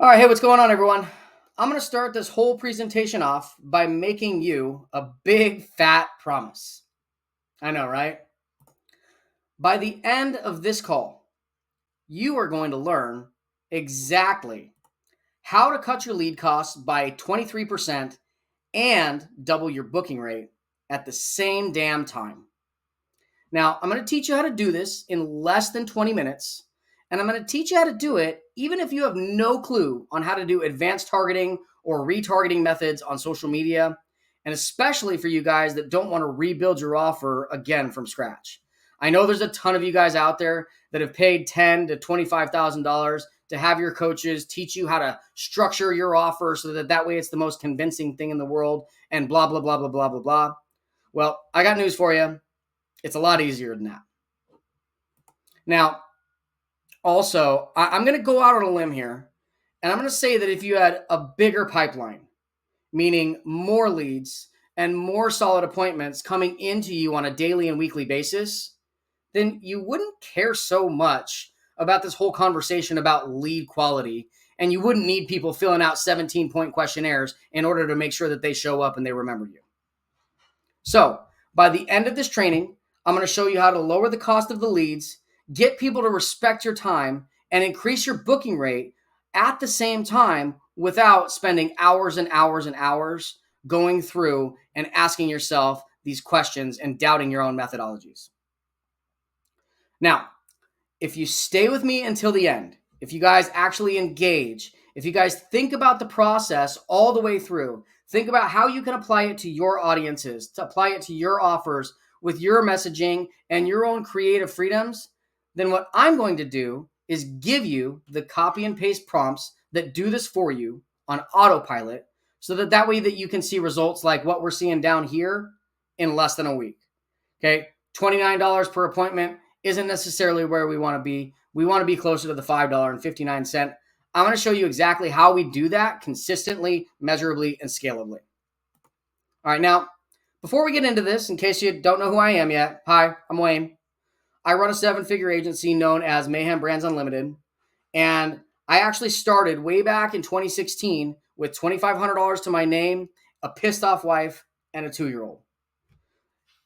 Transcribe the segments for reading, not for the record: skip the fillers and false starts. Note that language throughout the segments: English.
All right, hey, what's going on, everyone? I'm going to start this whole presentation off by making you a big fat promise. I know, right? By the end of this call, you are going to learn exactly how to cut your lead costs by 23% and double your booking rate at the same damn time. Now, I'm going to teach you how to do this in less than 20 minutes, and I'm going to teach you how to do it even if you have no clue on how to do advanced targeting or retargeting methods on social media, and especially for you guys that don't want to rebuild your offer again from scratch. I know there's a ton of you guys out there that have paid $10,000 to $25,000 to have your coaches teach you how to structure your offer so that way it's the most convincing thing in the world and blah, blah, blah, blah, blah, blah, blah. Well, I got news for you. It's a lot easier than that. Now, also, I'm going to go out on a limb here, and I'm going to say that if you had a bigger pipeline, meaning more leads and more solid appointments coming into you on a daily and weekly basis, then you wouldn't care so much about this whole conversation about lead quality, and you wouldn't need people filling out 17-point questionnaires in order to make sure that they show up and they remember you. So, by the end of this training, I'm going to show you how to lower the cost of the leads, get people to respect your time, and increase your booking rate at the same time without spending hours and hours and hours going through and asking yourself these questions and doubting your own methodologies. Now, if you stay with me until the end, if you guys actually engage, if you guys think about the process all the way through, think about how you can apply it to your audiences, to apply it to your offers with your messaging and your own creative freedoms, then what I'm going to do is give you the copy and paste prompts that do this for you on autopilot so that way that you can see results like what we're seeing down here in less than a week. Okay, $29 per appointment isn't necessarily where we want to be. We want to be closer to the $5.59. I'm going to show you exactly how we do that consistently, measurably, and scalably. All right, now, before we get into this, in case you don't know who I am yet, hi, I'm Wayne. I run a seven-figure agency known as Mayhem Brands Unlimited, and I actually started way back in 2016 with $2,500 to my name, a pissed-off wife, and a 2-year-old.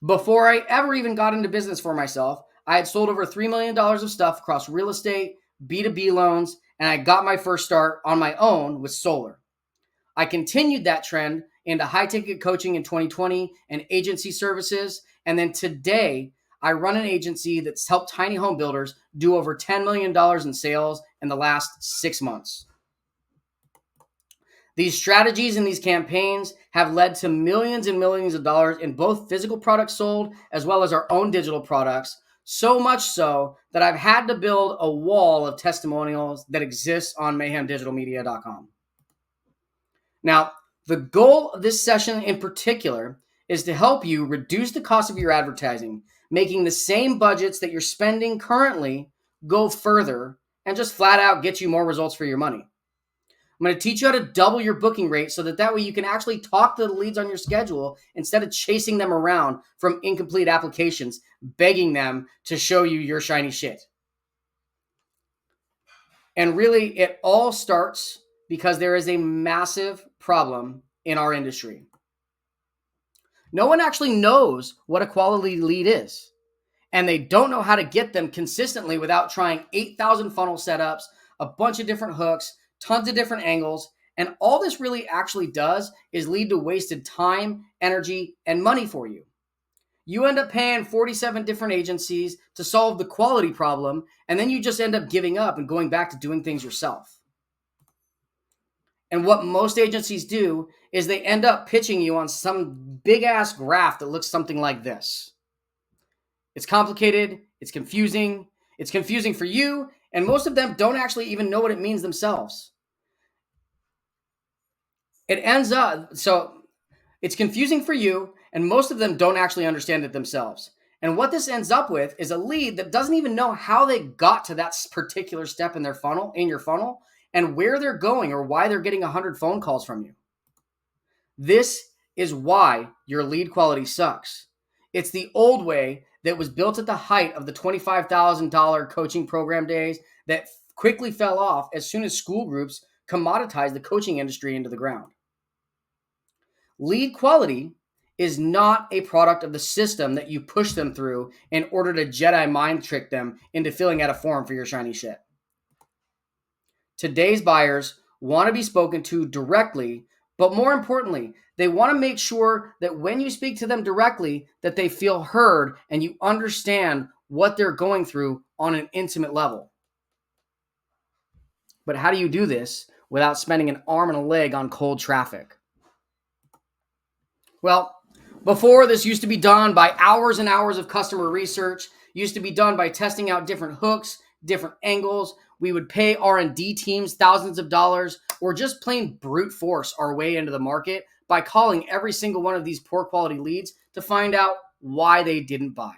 Before I ever even got into business for myself, I had sold over $3 million of stuff across real estate, B2B loans, and I got my first start on my own with solar. I continued that trend into high-ticket coaching in 2020 and agency services, and then today I run an agency that's helped tiny home builders do over $10 million in sales in the last 6 months. These strategies and these campaigns have led to millions and millions of dollars in both physical products sold as well as our own digital products, so much so that I've had to build a wall of testimonials that exists on mayhemdigitalmedia.com. Now, the goal of this session in particular is to help you reduce the cost of your advertising, making the same budgets that you're spending currently go further and just flat out get you more results for your money. I'm going to teach you how to double your booking rate so that way you can actually talk to the leads on your schedule instead of chasing them around from incomplete applications, begging them to show you your shiny shit. And really, it all starts because there is a massive problem in our industry. No one actually knows what a quality lead is, and they don't know how to get them consistently without trying 8,000 funnel setups, a bunch of different hooks, tons of different angles, and all this really actually does is lead to wasted time, energy, and money for you. You end up paying 47 different agencies to solve the quality problem, and then you just end up giving up and going back to doing things yourself. And what most agencies do is they end up pitching you on some big-ass graph that looks something like this. It's complicated, it's confusing for you, and most of them don't actually even know what it means themselves. So it's confusing for you, and most of them don't actually understand it themselves. And what this ends up with is a lead that doesn't even know how they got to that particular step in your funnel, and where they're going or why they're getting 100 phone calls from you. This is why your lead quality sucks. It's the old way that was built at the height of the $25,000 coaching program days that quickly fell off as soon as school groups commoditize the coaching industry into the ground. Lead quality is not a product of the system that you push them through in order to Jedi mind trick them into filling out a form for your shiny shit. Today's buyers want to be spoken to directly, but more importantly, they want to make sure that when you speak to them directly, that they feel heard and you understand what they're going through on an intimate level. But how do you do this without spending an arm and a leg on cold traffic? Well, before, this used to be done by hours and hours of customer research, used to be done by testing out different hooks, different angles. We would pay R&D teams thousands of dollars or just plain brute force our way into the market by calling every single one of these poor quality leads to find out why they didn't buy.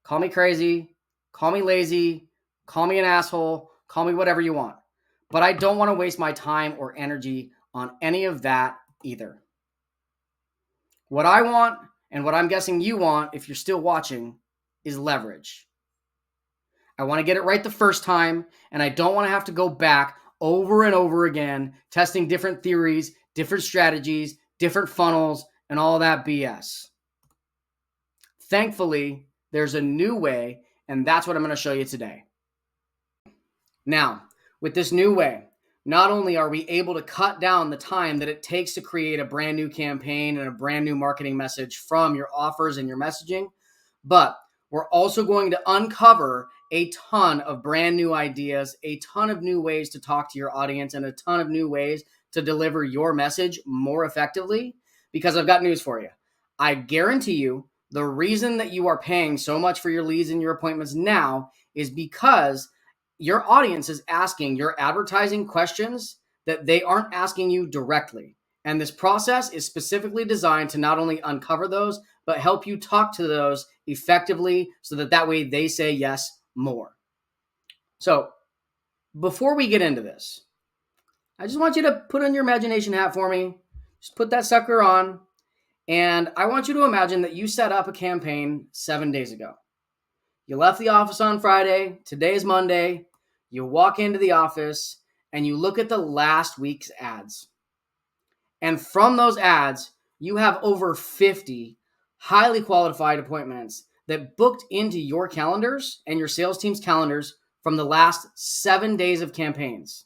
Call me crazy, call me lazy, call me an asshole, call me whatever you want. But I don't want to waste my time or energy on any of that either. What I want, and what I'm guessing you want if you're still watching, is leverage. I want to get it right the first time, and I don't want to have to go back over and over again, testing different theories, different strategies, different funnels, and all that BS. Thankfully, there's a new way, and that's what I'm going to show you today. Now, with this new way, not only are we able to cut down the time that it takes to create a brand new campaign and a brand new marketing message from your offers and your messaging, but we're also going to uncover a ton of brand new ideas, a ton of new ways to talk to your audience, and a ton of new ways to deliver your message more effectively, because I've got news for you. I guarantee you the reason that you are paying so much for your leads and your appointments now is because your audience is asking your advertising questions that they aren't asking you directly. And this process is specifically designed to not only uncover those, but help you talk to those effectively so that way they say yes more. So before we get into this, I just want you to put on your imagination hat for me. Just put that sucker on. And I want you to imagine that you set up a campaign 7 days ago. You left the office on Friday. Today is Monday. You walk into the office and you look at the last week's ads. And from those ads, you have over 50 highly qualified appointments that booked into your calendars and your sales team's calendars from the last 7 days of campaigns.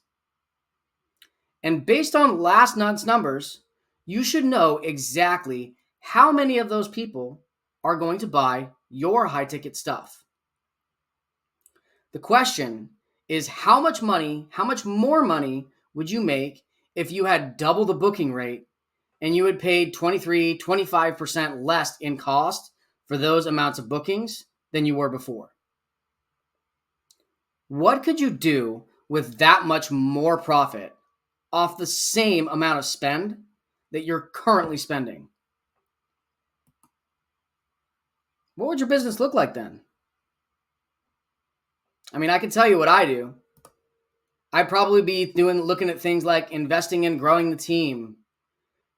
And based on last month's numbers, you should know exactly how many of those people are going to buy your high-ticket stuff. The question is, how much more money would you make if you had double the booking rate and you had paid 25% less in cost for those amounts of bookings than you were before? What could you do with that much more profit off the same amount of spend that you're currently spending? What would your business look like then? I mean, I can tell you what I do. I'd probably be looking at things like investing in growing the team,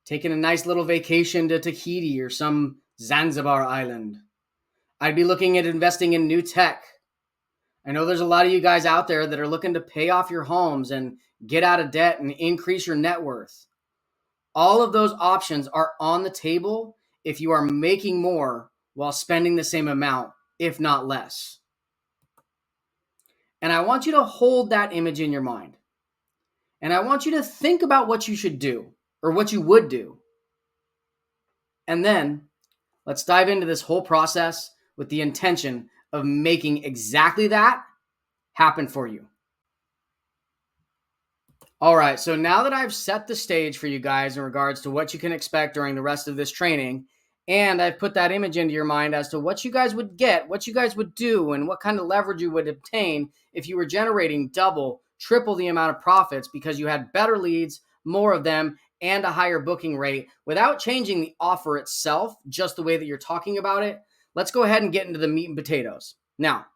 taking a nice little vacation to Tahiti or some Zanzibar island. I'd be looking at investing in new tech. I know there's a lot of you guys out there that are looking to pay off your homes and get out of debt and increase your net worth. All of those options are on the table if you are making more while spending the same amount, if not less. And I want you to hold that image in your mind. And I want you to think about what you should do or what you would do. And then let's dive into this whole process with the intention of making exactly that happen for you. All right, so now that I've set the stage for you guys in regards to what you can expect during the rest of this training, and I've put that image into your mind as to what you guys would get, what you guys would do, and what kind of leverage you would obtain if you were generating double, triple the amount of profits because you had better leads, more of them, and a higher booking rate without changing the offer itself, just the way that you're talking about it. Let's go ahead and get into the meat and potatoes. Now,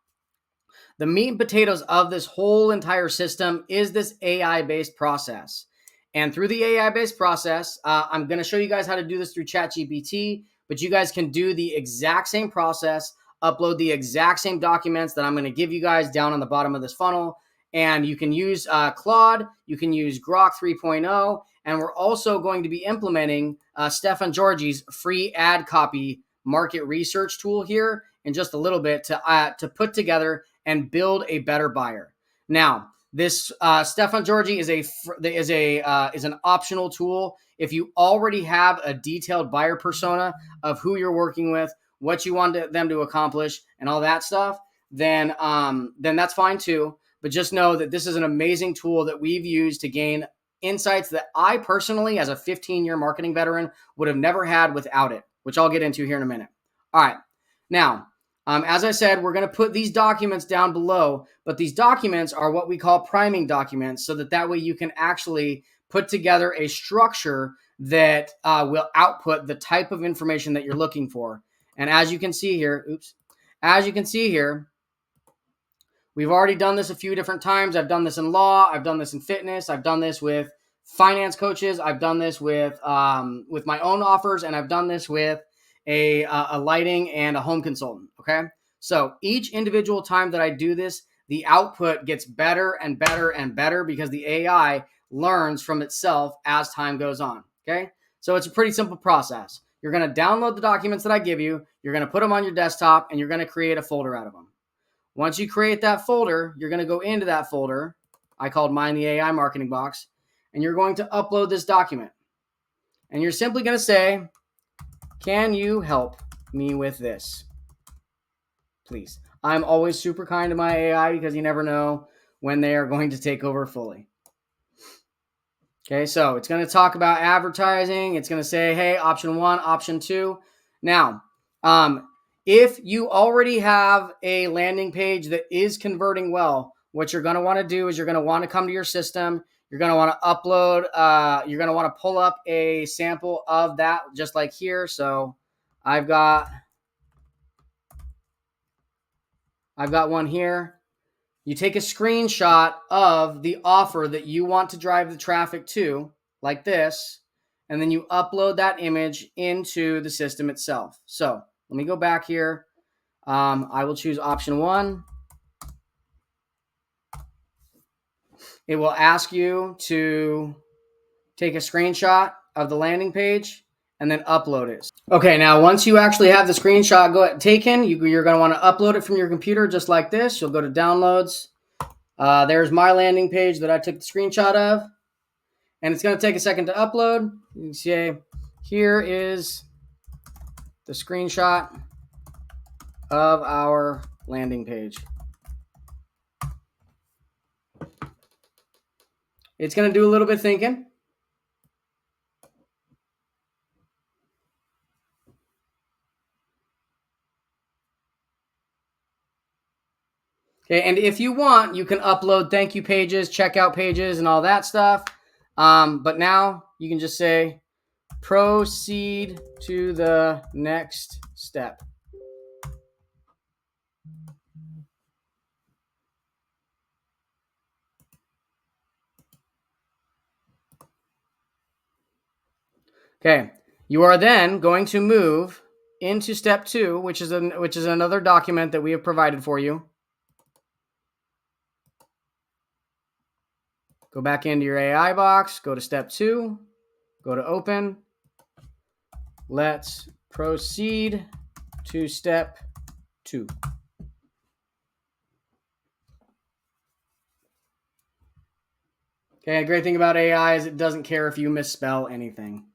the meat and potatoes of this whole entire system is this AI-based process. And through the AI-based process, I'm going to show you guys how to do this through ChatGPT, but you guys can do the exact same process, upload the exact same documents that I'm going to give you guys down on the bottom of this funnel, And you can use Claude, you can use Grok 3.0, and we're also going to be implementing Stefan Georgi's free ad copy market research tool here in just a little bit to put together and build a better buyer. Now, this Stefan Georgi is an optional tool. If you already have a detailed buyer persona of who you're working with, what you want them to accomplish, and all that stuff, then that's fine too. But just know that this is an amazing tool that we've used to gain insights that I personally, as a 15-year marketing veteran, would have never had without it, which I'll get into here in a minute. All right. Now, as I said, we're going to put these documents down below, but these documents are what we call priming documents, so that way you can actually put together a structure that will output the type of information that you're looking for. And as you can see here, we've already done this a few different times. I've done this in law. I've done this in fitness. I've done this with finance coaches. I've done this with my own offers, and I've done this with a lighting and a home consultant. Okay. So each individual time that I do this, the output gets better and better and better because the AI learns from itself as time goes on. Okay. So it's a pretty simple process. You're going to download the documents that I give you. You're going to put them on your desktop, and you're going to create a folder out of them. Once you create that folder, you're going to go into that folder. I called mine the AI marketing box, and you're going to upload this document. And you're simply going to say, can you help me with this? Please. I'm always super kind to my AI because you never know when they are going to take over fully. Okay, so it's going to talk about advertising. It's going to say, hey, option 1, option 2. Now, if you already have a landing page that is converting well, what you're going to want to do is you're going to want to come to your system. You're going to want to upload. You're going to want to pull up a sample of that, just like here. So I've got one here. You take a screenshot of the offer that you want to drive the traffic to, like this, and then you upload that image into the system itself. So let me go back here. I will choose option 1. It will ask you to take a screenshot of the landing page and then upload it. Okay, now once you actually have the screenshot taken, you're going to want to upload it from your computer just like this. You'll go to downloads. There's my landing page that I took the screenshot of, and it's going to take a second to upload. You can see here is the screenshot of our landing page. It's going to do a little bit of thinking. Okay, and if you want, you can upload thank you pages, checkout pages, and all that stuff. But now you can just say, proceed to the next step. Okay, you are then going to move into step 2, which is another document that we have provided for you. Go back into your AI box, go to step 2, go to open. Let's proceed to step 2. Okay, the great thing about AI is it doesn't care if you misspell anything.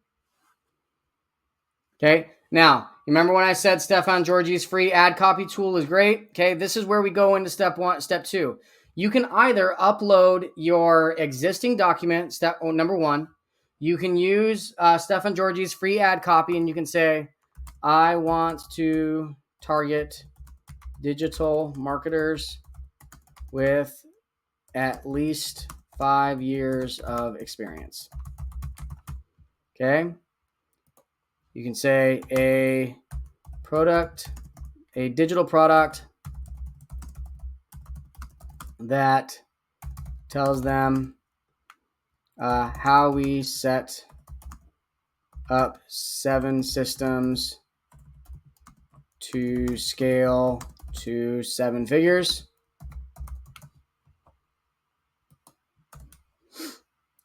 Okay, now, remember when I said Stefan Georgi's free ad copy tool is great? Okay, this is where we go into step 2. You can either upload your existing document, number 1. You can use Stefan Georgi's free ad copy, and you can say, I want to target digital marketers with at least 5 years of experience. Okay. You can say a digital product that tells them how we set up 7 systems to scale to 7 figures.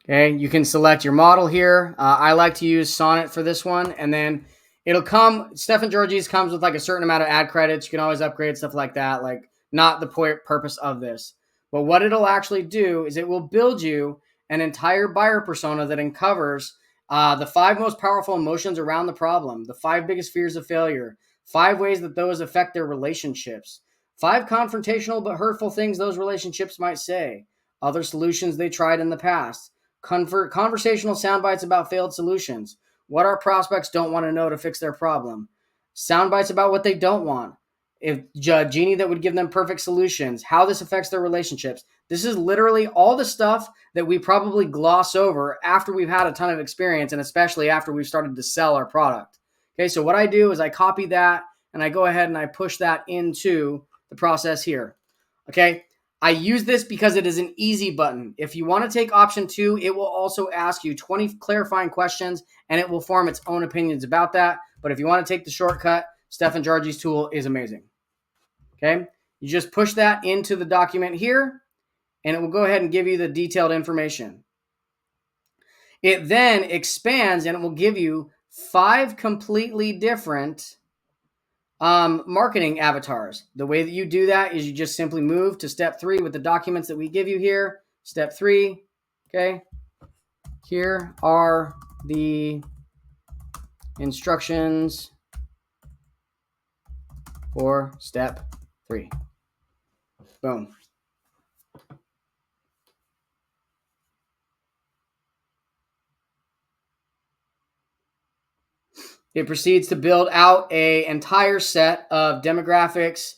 Okay, you can select your model here. I like to use Sonnet for this one, and then it'll come. Stefan Georges comes with like a certain amount of ad credits. You can always upgrade stuff like that. Like not the purpose of this, but what it'll actually do is it will build you an entire buyer persona that uncovers the 5 most powerful emotions around the problem, the 5 biggest fears of failure, 5 ways that those affect their relationships, 5 confrontational but hurtful things those relationships might say, other solutions they tried in the past. Conversational sound bites about failed solutions. What our prospects don't want to know to fix their problem. Sound bites about what they don't want. If genie that would give them perfect solutions. How this affects their relationships. This is literally all the stuff that we probably gloss over after we've had a ton of experience, and especially after we've started to sell our product. Okay, so what I do is I copy that and I go ahead and I push that into the process here. Okay, I use this because it is an easy button. If you want to take option 2, it will also ask you 20 clarifying questions and it will form its own opinions about that. But if you want to take the shortcut, Stefan Georges' tool is amazing. Okay, you just push that into the document here and it will go ahead and give you the detailed information. It then expands and it will give you 5 completely different marketing avatars. The way that you do that is you just simply move to step 3 with the documents that we give you here. Step 3, okay? Here are the instructions for step 3. Boom. It proceeds to build out an entire set of demographics,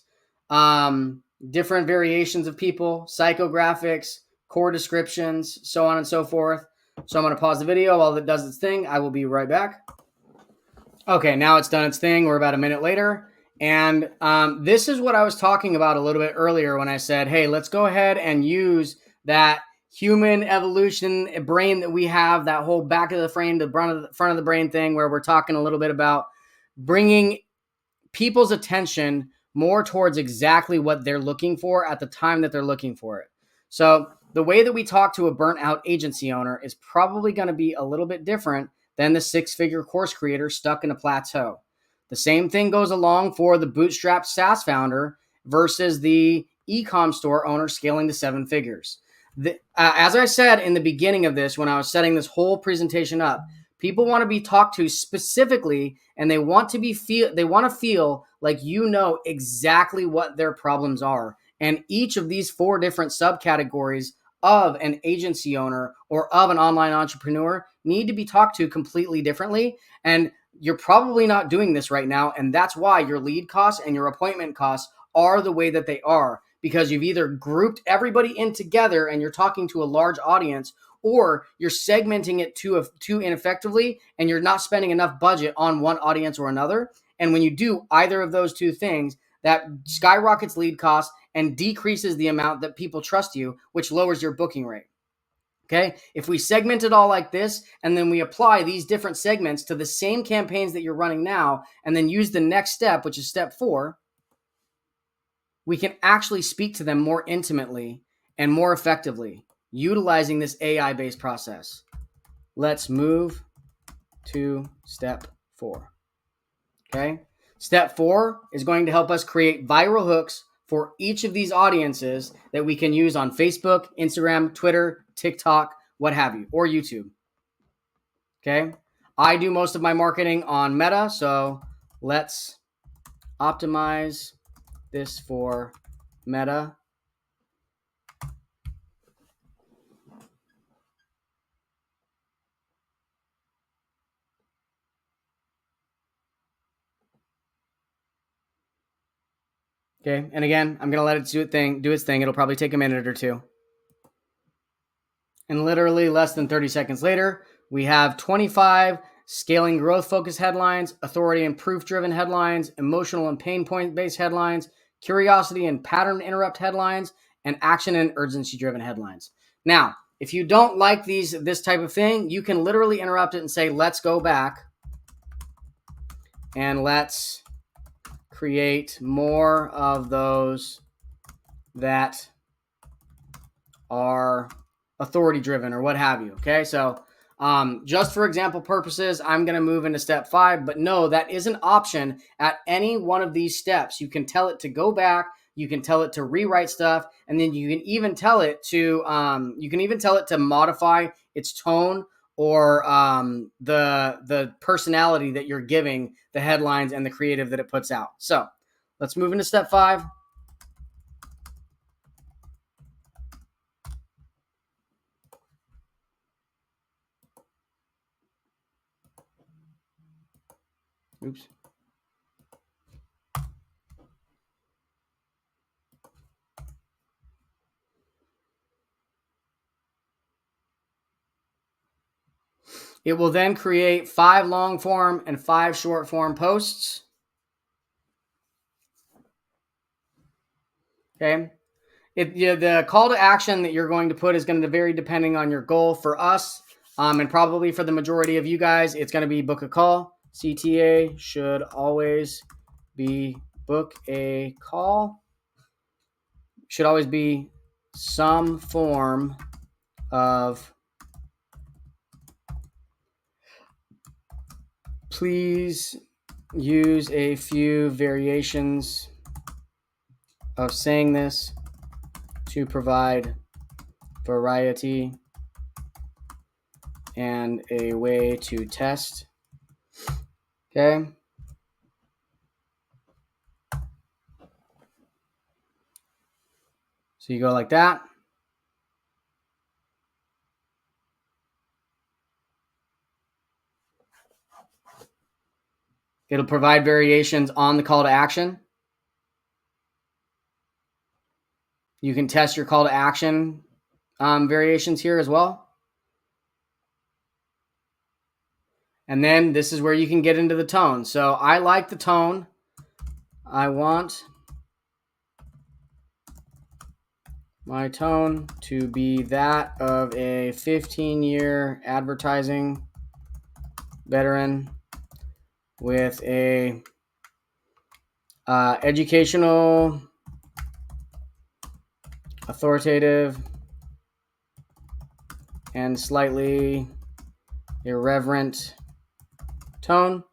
different variations of people, psychographics, core descriptions, so on and so forth. So I'm going to pause the video while it does its thing. I will be right back. Okay, now it's done its thing. We're about a minute later. And this is what I was talking about a little bit earlier when I said, hey, let's go ahead and use that human evolution brain that we have, that whole back of the frame, the front of the brain thing, where we're talking a little bit about bringing people's attention more towards exactly what they're looking for at the time that they're looking for it. So the way that we talk to a burnt out agency owner is probably going to be a little bit different than the 6-figure course creator stuck in a plateau. The same thing goes along for the bootstrapped SaaS founder versus the e-com store owner scaling to 7 figures. As I said in the beginning of this, when I was setting this whole presentation up, people want to be talked to specifically, and they want to feel like you know exactly what their problems are. And each of these 4 different subcategories of an agency owner or of an online entrepreneur need to be talked to completely differently. And you're probably not doing this right now. And that's why your lead costs and your appointment costs are the way that they are, because you've either grouped everybody in together and you're talking to a large audience, or you're segmenting it too ineffectively and you're not spending enough budget on one audience or another. And when you do either of those 2 things, that skyrockets lead costs and decreases the amount that people trust you, which lowers your booking rate. Okay, if we segment it all like this, and then we apply these different segments to the same campaigns that you're running now, and then use the next step, which is step 4, we can actually speak to them more intimately and more effectively utilizing this AI-based process. Let's move to step 4. Okay, step 4 is going to help us create viral hooks for each of these audiences that we can use on Facebook, Instagram, Twitter, TikTok, what have you, or YouTube. Okay, I do most of my marketing on Meta, so let's optimize this for Meta. Okay, and again, I'm going to let it do its thing. It'll probably take a minute or 2. And literally less than 30 seconds later, we have 25 scaling growth focused headlines, authority and proof driven headlines, emotional and pain point based headlines, curiosity and pattern interrupt headlines, and action and urgency driven headlines. Now, if you don't like this type of thing, you can literally interrupt it and say, let's go back and let's create more of those that are authority driven or what have you. Okay, so just for example purposes, I'm going to move into step 5, but no, that is an option at any one of these steps. You can tell it to go back, you can tell it to rewrite stuff, and then you can even tell it to modify its tone or the personality that you're giving the headlines and the creative that it puts out. So let's move into step 5. Oops. It will then create 5 long form and 5 short form posts. Okay. The call to action that you're going to put is going to vary depending on your goal. For us, and probably for the majority of you guys, it's going to be book a call. CTA should always be book a call. Should always be some form of please use a few variations of saying this to provide variety and a way to test. Okay. So you go like that. It'll provide variations on the call to action. You can test your call to action variations here as well. And then this is where you can get into the tone. So I like the tone. I want my tone to be that of a 15-year advertising veteran with a educational, authoritative, and slightly irreverent tone.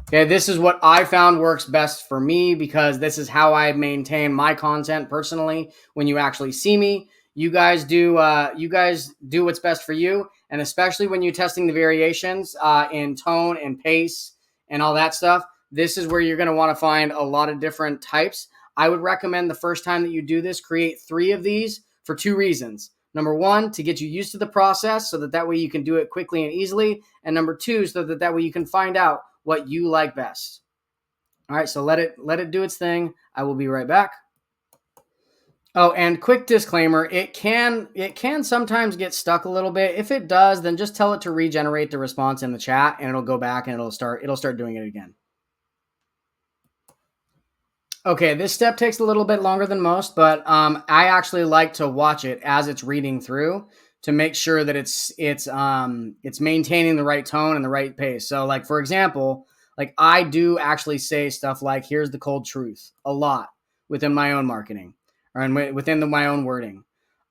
Okay, this is what I found works best for me because this is how I maintain my content personally. When you actually see me, you guys do what's best for you, and especially when you're testing the variations in tone and pace and all that stuff. This is where you're going to want to find a lot of different types. I would recommend the first time that you do this, create 3 of these for 2 reasons. Number 1, to get you used to the process so that way you can do it quickly and easily. And number 2, so that way you can find out what you like best. All right, so let it do its thing. I will be right back. Oh, and quick disclaimer, it can sometimes get stuck a little bit. If it does, then just tell it to regenerate the response in the chat and it'll go back and it'll start doing it again. Okay, this step takes a little bit longer than most, but I actually like to watch it as it's reading through to make sure that it's maintaining the right tone and the right pace. So, like for example, like I do actually say stuff like "Here's the cold truth" a lot within my own marketing or within my own wording.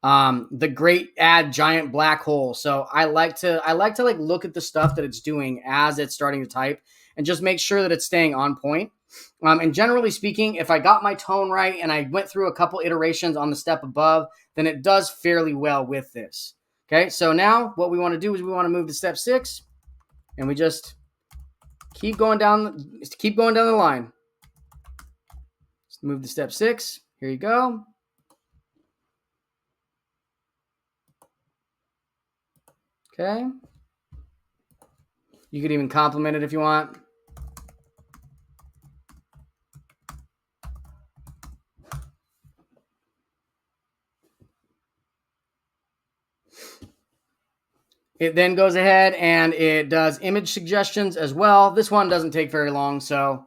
The great ad giant black hole. So I like to like look at the stuff that it's doing as it's starting to type and just make sure that it's staying on point. And generally speaking, if I got my tone right and I went through a couple iterations on the step above, then it does fairly well with this. Okay, so now what we want to do is we want to move to step 6, and we just keep going down the line. Let's move to step 6. Here you go. Okay. You could even compliment it if you want. It then goes ahead and it does image suggestions as well. This one doesn't take very long, so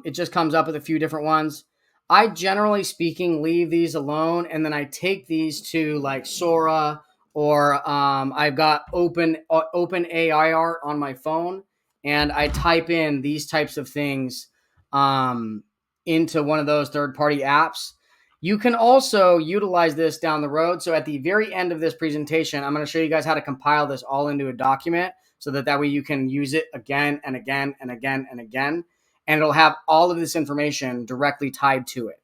it just comes up with a few different ones. I generally speaking leave these alone, and then I take these to like Sora or I've got Open AI art on my phone, and I type in these types of things into one of those third-party apps. You can also utilize this down the road. So at the very end of this presentation, I'm going to show you guys how to compile this all into a document so that way you can use it again and again and again and again. And it'll have all of this information directly tied to it.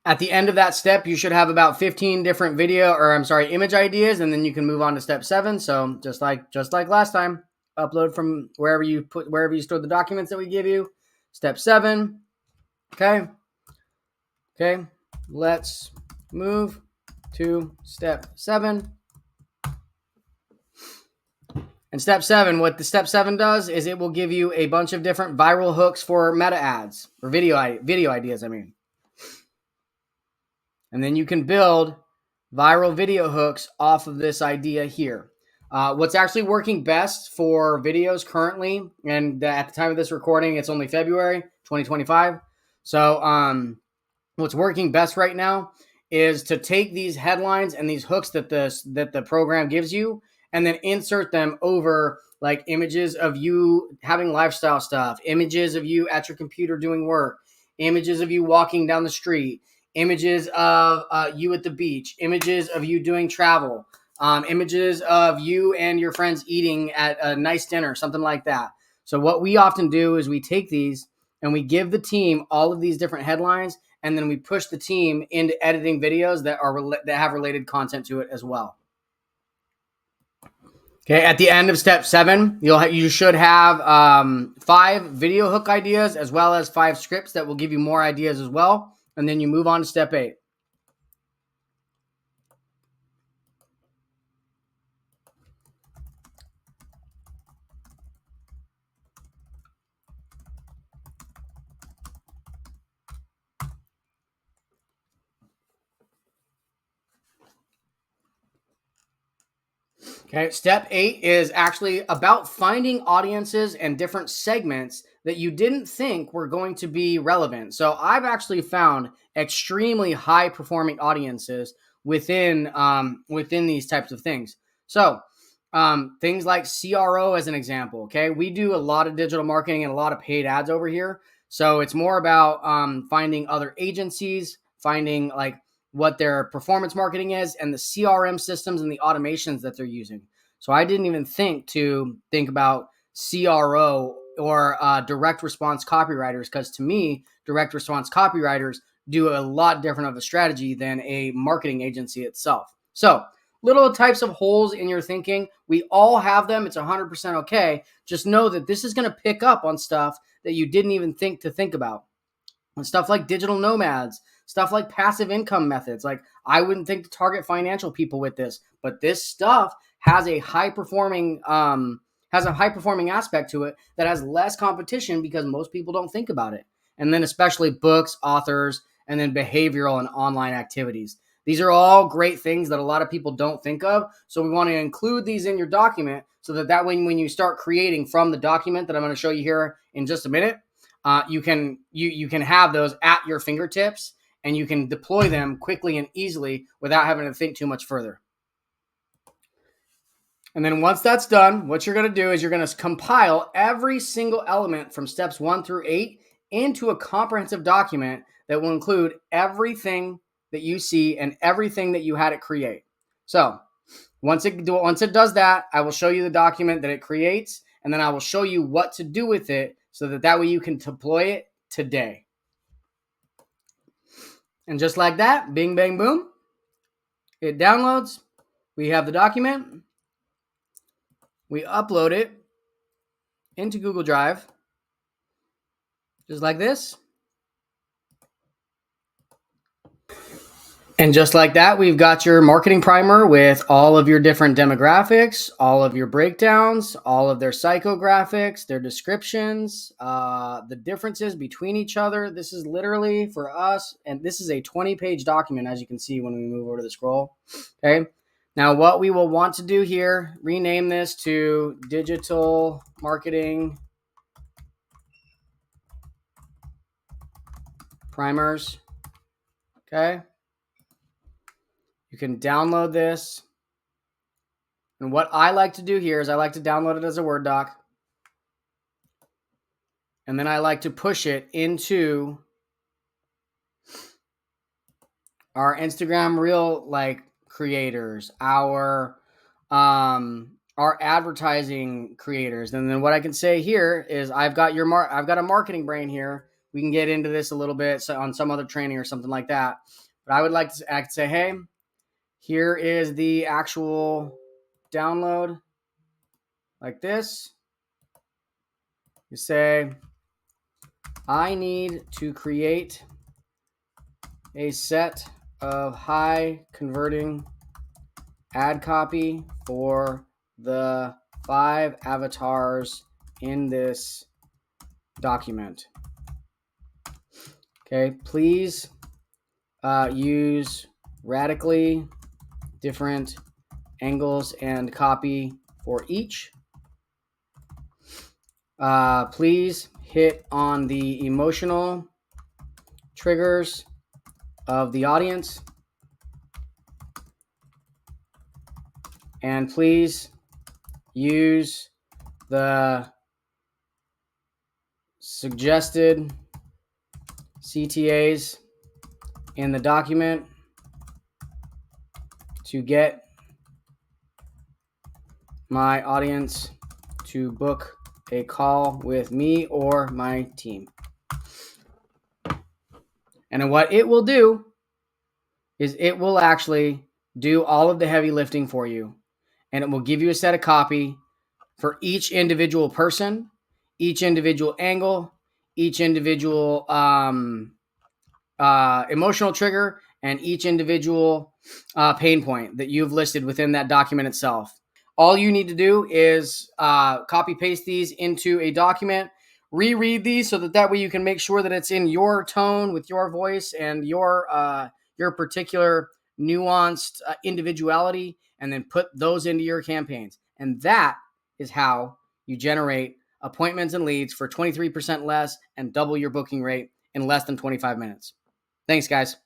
At the end of that step, you should have about 15 different image ideas, and then you can move on to step 7. So just like last time, upload from wherever you stored the documents that we give you. Step 7. Okay. Let's move to step 7. And step 7, what the step 7 does is it will give you a bunch of different viral hooks for meta ads or video ideas, And then you can build viral video hooks off of this idea here. What's actually working best for videos currently, and at the time of this recording, it's only February 2025. So what's working best right now is to take these headlines and these hooks that the program gives you, and then insert them over like images of you having lifestyle stuff, images of you at your computer doing work, images of you walking down the street, images of you at the beach, images of you doing travel, images of you and your friends eating at a nice dinner, something like that. So what we often do is we take these and we give the team all of these different headlines, and then we push the team into editing videos that have related content to it as well. Okay, at the end of step 7, you should have 5 video hook ideas as well as 5 scripts that will give you more ideas as well. And then you move on to step 8. Okay, step 8 is actually about finding audiences and different segments that you didn't think were going to be relevant. So I've actually found extremely high performing audiences within these types of things. So things like CRO as an example. Okay, we do a lot of digital marketing and a lot of paid ads over here. So it's more about finding other agencies, finding like what their performance marketing is, and the CRM systems and the automations that they're using. So I didn't even think about CRO or direct response copywriters, because to me, direct response copywriters do a lot different of a strategy than a marketing agency itself. So little types of holes in your thinking, we all have them. It's 100% okay. Just know that this is going to pick up on stuff that you didn't even think about. And stuff like digital nomads, stuff like passive income methods. Like I wouldn't think to target financial people with this, but this stuff has a high performing aspect to it that has less competition because most people don't think about it. And then especially books, authors, and then behavioral and online activities. These are all great things that a lot of people don't think of. So we want to include these in your document so that way when you start creating from the document that I'm going to show you here in just a minute, you can have those at your fingertips, and you can deploy them quickly and easily without having to think too much further. And then once that's done, what you're going to do is you're going to compile every single element from steps 1 through 8 into a comprehensive document that will include everything that you see and everything that you had it create. So once it does that, I will show you the document that it creates, and then I will show you what to do with it so that way you can deploy it today. And just like that, bing, bang, boom, it downloads. We have the document. We upload it into Google Drive, just like this. And just like that, we've got your marketing primer with all of your different demographics, all of your breakdowns, all of their psychographics, their descriptions, the differences between each other. This is literally for us, and this is a 20-page document, as you can see when we move over to the scroll. Okay. Now, what we will want to do here, rename this to Digital Marketing Primers. Okay. You can download this. And what I like to do here is I like to download it as a Word doc. And then I like to push it into our Instagram reel like creators, our advertising creators. And then what I can say here is I've got a marketing brain here. We can get into this a little bit on some other training or something like that. But I could say, hey, here is the actual download like this. You say, I need to create a set of high converting ad copy for the 5 avatars in this document. Okay, please use radically different angles and copy for each. Please hit on the emotional triggers of the audience. And please use the suggested CTAs in the document to get my audience to book a call with me or my team. And what it will do is it will actually do all of the heavy lifting for you. And it will give you a set of copy for each individual person, each individual angle, each individual emotional trigger, and each individual pain point that you've listed within that document itself. All you need to do is copy paste these into a document, reread these so that way you can make sure that it's in your tone with your voice and your particular nuanced individuality, and then put those into your campaigns. And that is how you generate appointments and leads for 23% less and double your booking rate in less than 25 minutes. Thanks, guys.